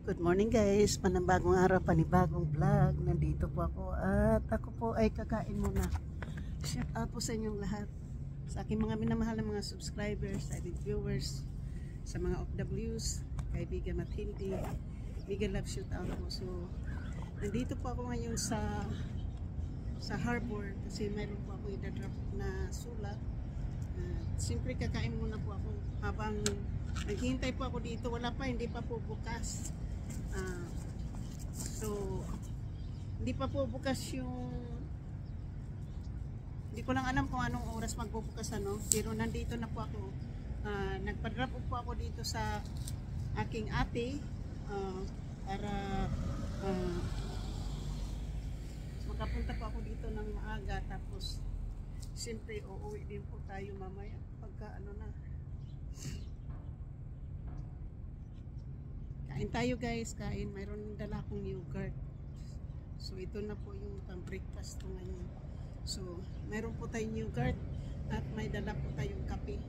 Good morning guys, panibagong araw, panibagong vlog. Nandito po ako at ako po ay kakain muna. Shout out po sa inyong lahat, sa aking mga minamahal na mga subscribers, silent viewers, sa mga OFWs, kaibigan at hindi. Bigyan love shout out po. So, nandito po ako ngayon sa harbor kasi mayroon po ako idadrop na sulat. Siyempre kakain muna po ako habang naghihintay po ako dito. Wala pa, hindi pa po bukas. So hindi pa po bukas yung, hindi ko lang alam kung anong oras magbubukas pero nandito na po ako. Nagpa-drop po ako dito sa aking ate para makapunta po ako dito ng maaga, tapos siyempre uuwi din po tayo mamaya pagka na. Kain tayo guys, kain. Mayroon dala akong yogurt. So ito na po yung pang-breakfast ko ngayon. So mayroon po tayong yogurt at may dala po tayong kape.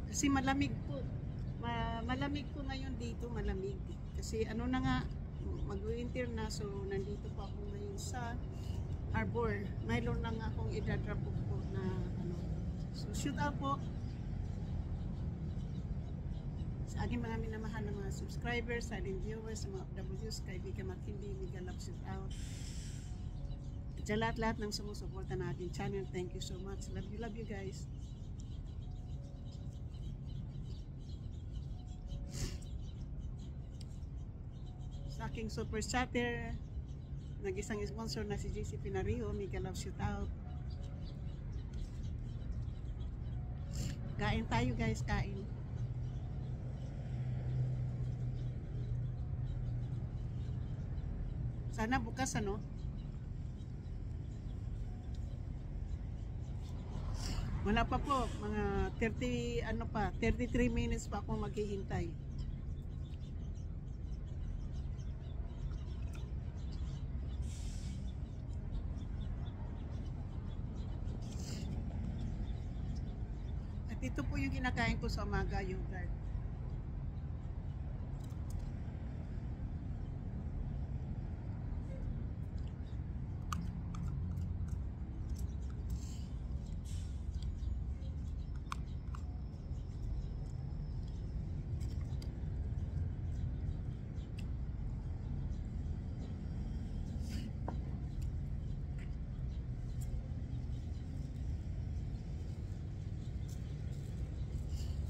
Kasi malamig po. Malamig po ngayon dito, malamig. Kasi na nga, mag-winter na, so nandito po ako ngayon sa harbor. Mayroon lang akong idadrop po na So shoot out po sa aking mga minamahal na mga subscribers, silent viewers, sa mga OFWs, kaibigan at hindi, mega love shout out. At sa lahat-lahat ng sumusuporta na ating channel, thank you so much. Love you guys. Sa aking super chatter, nag-isang sponsor na si JC Pinario, mega love shout out. Kain tayo guys, kain. Sana bukas wala pa po, mga 33 minutes pa ako maghihintay. At ito po yung kinakain ko sa umaga, yogurt.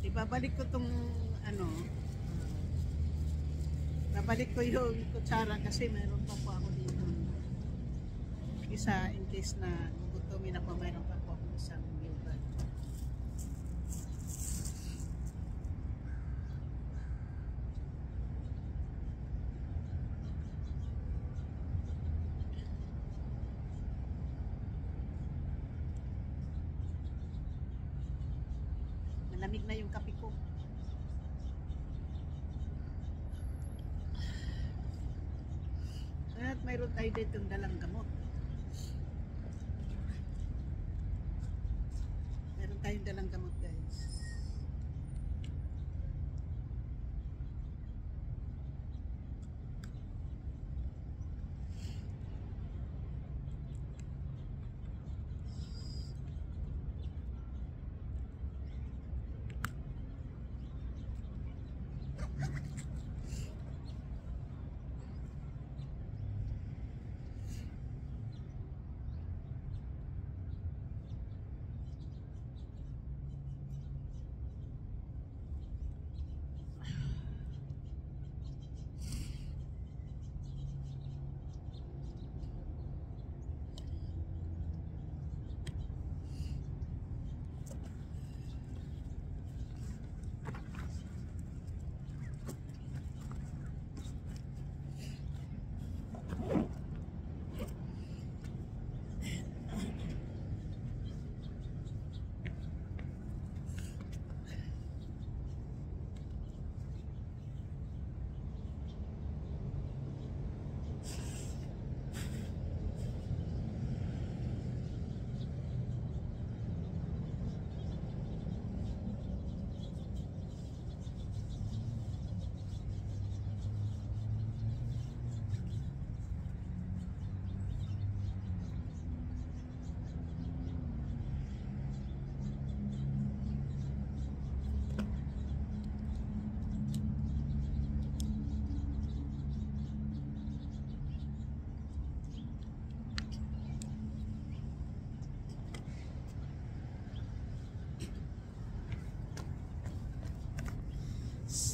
Ibabalik ko tong babalik ko yung kutsara kasi meron pa po ako dito isa, in case na gugutomin na po, meron pa po ako isang yogurt. Malamig na yung kape ko. At mayroon tayo dito yung dalang gamot. Meron tayong dalang gamot guys.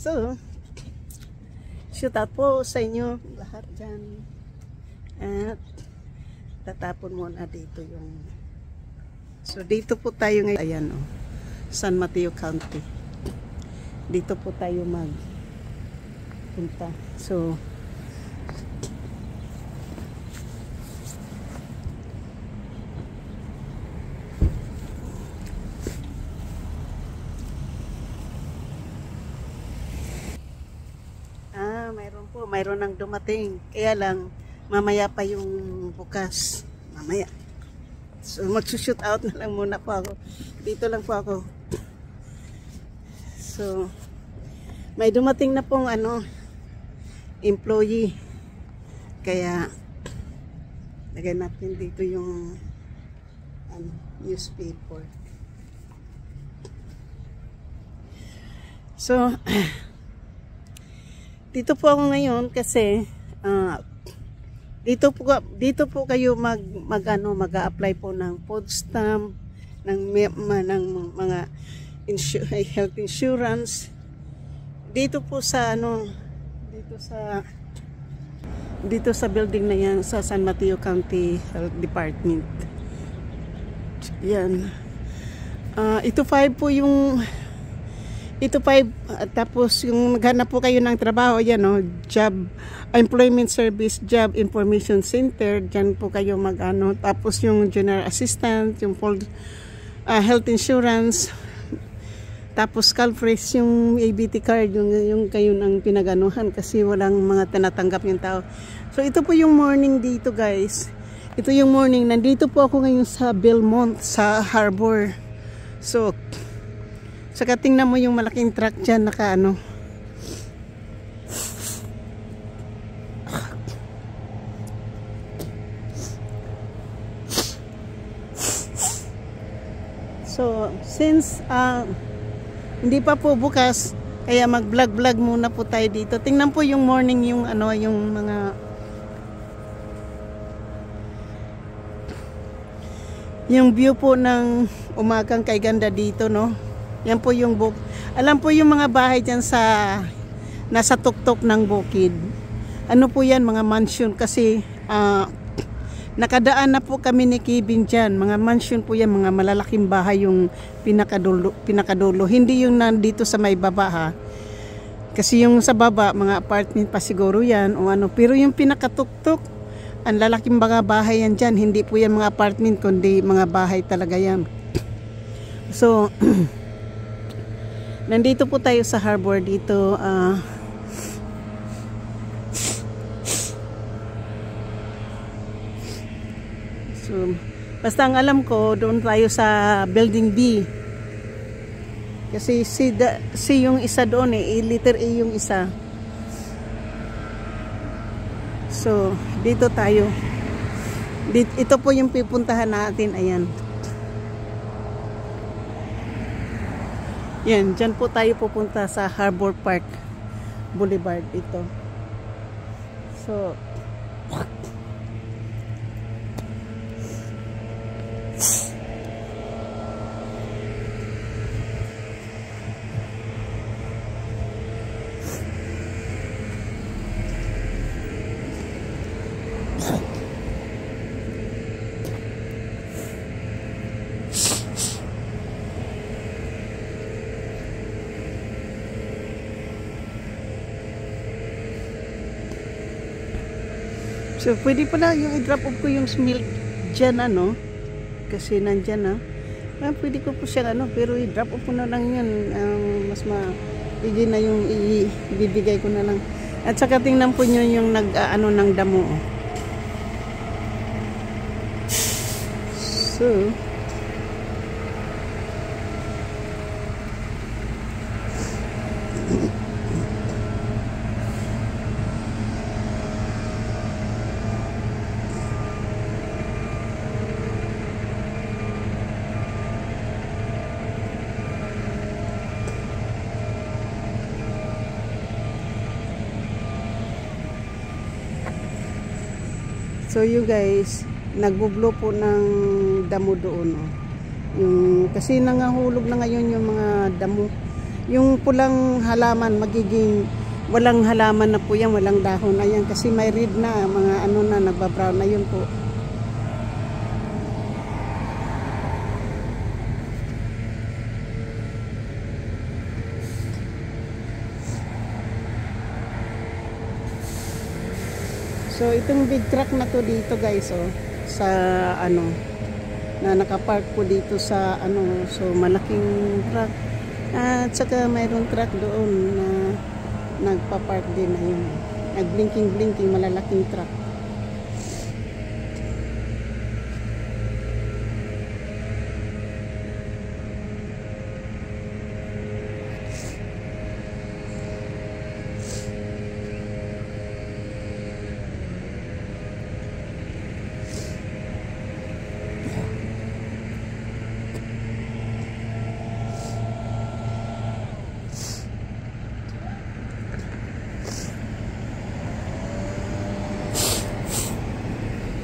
So, shout out po sa inyo lahat dyan. At tatapon muna dito yung... So, dito po tayo ngayon. Ayan o. San Mateo County. Dito po tayo magpunta. So, mayroon nang dumating. Kaya lang, mamaya pa yung bukas. Mamaya. So, magsushoot out na lang muna po ako. Dito lang po ako. So, may dumating na pong employee. Kaya, lagay natin dito yung newspaper. So, dito po ako ngayon kasi dito po kayo mag-a-apply po ng food stamp, ng mga health insurance. Dito po sa dito sa building na yan sa San Mateo County Health Department. Yan. Ito 5 po yung tapos yung maghanap po kayo ng trabaho, yan o, job, employment service, job information center, dyan po kayo tapos yung general assistant, yung health insurance, tapos Calfresh, yung ABT card, yung kayo ng pinaganuhan kasi walang mga tinatanggap yung tao. So ito po yung morning dito guys, ito yung morning, nandito po ako ngayon sa Belmont, sa Harbor. So saka tingnan mo yung malaking truck dyan So since hindi pa po bukas, kaya mag-vlog muna po tayo dito. Tingnan po yung morning, yung yung mga yung view po ng umagang kay ganda dito, no? Yan po yung alam po yung mga bahay dyan nasa tuktok ng bukid. Ano po yan, mga mansion kasi nakadaan na po kami ni Kevin dyan. Mga mansion po yan, mga malalaking bahay yung pinakadulo. Hindi yung nandito sa may baba ha. Kasi yung sa baba, mga apartment pa siguro yan o ano. Pero yung pinakatuktok, ang lalaking mga bahay yan dyan. Hindi po yan mga apartment kundi mga bahay talaga yan. So, nandito po tayo sa harbor dito. So, basta ang alam ko, doon tayo sa building B. Kasi C yung isa doon letter A yung isa. So, dito tayo. Ito po yung pipuntahan natin. Ayan. Yan, dyan po tayo pupunta sa Harbor Park Boulevard ito. So, so, pwede pala yung i-drop off ko yung milk dyan, kasi nandyan, pwede ko po siya, pero i-drop off ko na lang yun. Mas maigi na yung ibibigay ko na lang. At saka tingnan po nyo yung ng damo. So, so you guys, nagbublo po ng damo doon. Kasi nangahulog na ngayon yung mga damo. yung pulang halaman magiging walang halaman na po yan, walang dahon na yan kasi may red na, mga ano na nagbabrown na yun po. So itong big truck na to dito guys, oh, sa ano na nakapark po dito sa ano, so malaking truck at saka mayroong truck doon na nagpa-park din na yun, nag-blinking malalaking truck.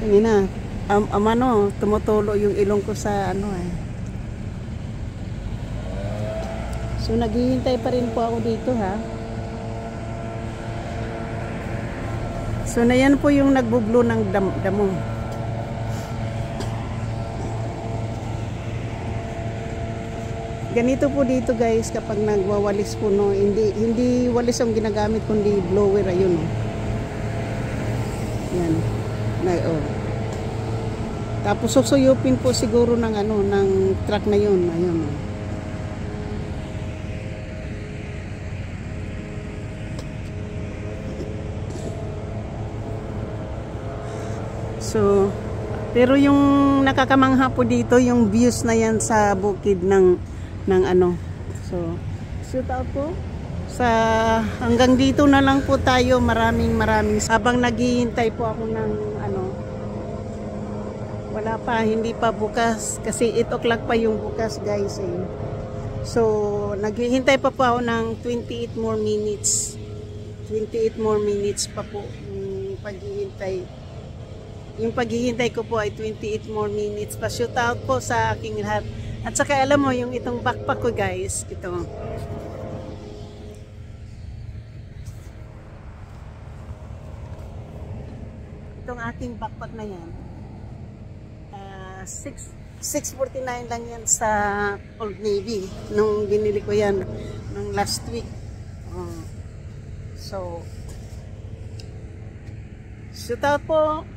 Yun na, ano, tumutulo yung ilong ko sa ano eh. So naghihintay pa rin po ako dito ha. So na yan po yung nagbublo ng damo. Ganito po dito guys kapag nagwawalis po, no, hindi walis ang ginagamit kundi blower, ayun oh. Yan. Oh. Tapos susuyupin po siguro ng ano, ng truck na yun, ayun. So, pero yung nakakamangha po dito yung views na yan sa bukid ng ano. So, shoot out po. Sa hanggang dito na lang po tayo. Maraming habang naghihintay po ako ng ano, wala pa, hindi pa bukas kasi 8 o'clock pa yung bukas guys eh. So naghihintay pa po ako ng 28 more minutes. 28 more minutes pa po yung paghihintay. Yung paghihintay ko po ay 28 more minutes pa. Shoot out po sa aking lahat. At saka alam mo yung itong backpack ko guys, ito. Itong aking backpack na yan. 649 lang yan sa Old Navy nung binili ko yan nung last week. So shoot out po.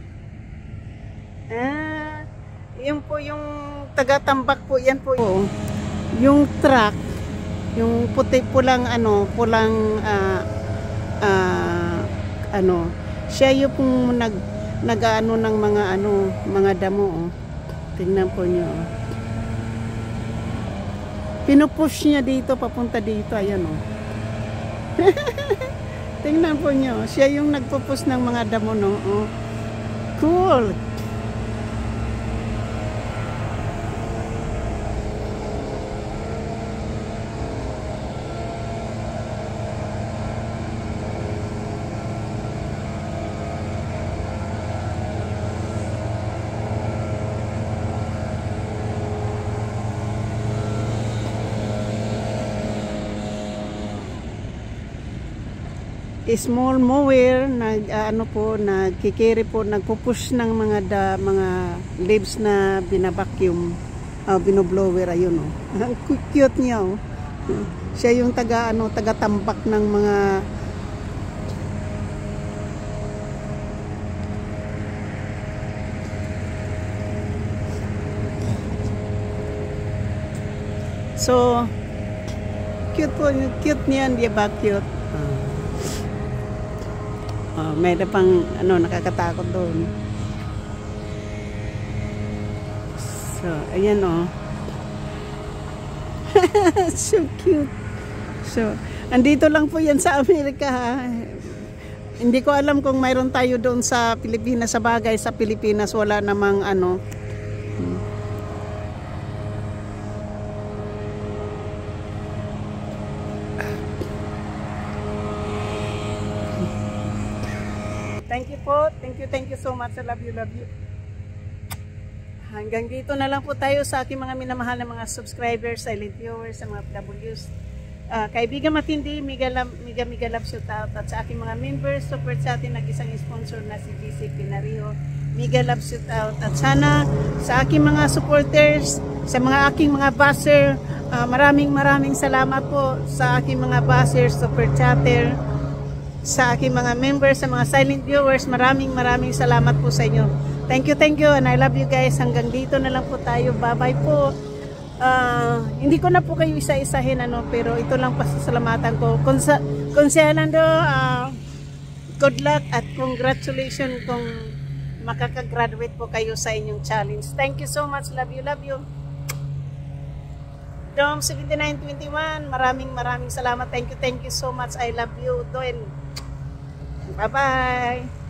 Yun po yung taga-tambak po yan po. Yung truck, yung pulang ano, ano, siya yung nag-ano ng mga ano, mga damo oh. Tingnan po nyo. Pinupush niya dito, papunta dito. Ayan o. Tingnan po nyo. Siya yung nagpupush ng mga damo, no? Oh. Cool. Small mower ano po, nagkikiri po, nagpupush ng mga leaves na binabacuum, binoblower, ayun oh. Ang cute niya oh. Siya yung taga-tambak ng mga so cute po, cute niyan, di ba cute? May na pang ano, nakakatakot doon. So, ayan oh. So cute. So, andito lang po yan sa Amerika ha. Hindi ko alam kung mayroon tayo doon sa Pilipinas. Sa bagay, sa Pilipinas wala namang ano. Thank you po. Thank you so much. I love you. Hanggang dito na lang po tayo sa aking mga minamahal na mga subscribers, silent viewers, sa mga PWs. Kaibigan Matindi, mega love shout out. At sa aking mga members, super sa atin nag-isang sponsor na si GC Pinario, mega love shout out. At sana sa aking mga supporters, sa mga aking mga buzzer, maraming salamat po sa aking mga buzzer, super chatter, sa aking mga members, sa mga silent viewers, maraming salamat po sa inyo. Thank you and I love you guys. Hanggang dito na lang po tayo. Bye-bye po. Hindi ko na po kayo isa-isahin pero ito lang pasasalamatan ko. Konsehalando, good luck at congratulations kung makakagraduate po kayo sa inyong challenge. Thank you so much. Love you. Dom 7921, maraming salamat. Thank you so much. I love you. Doen. Bye-bye.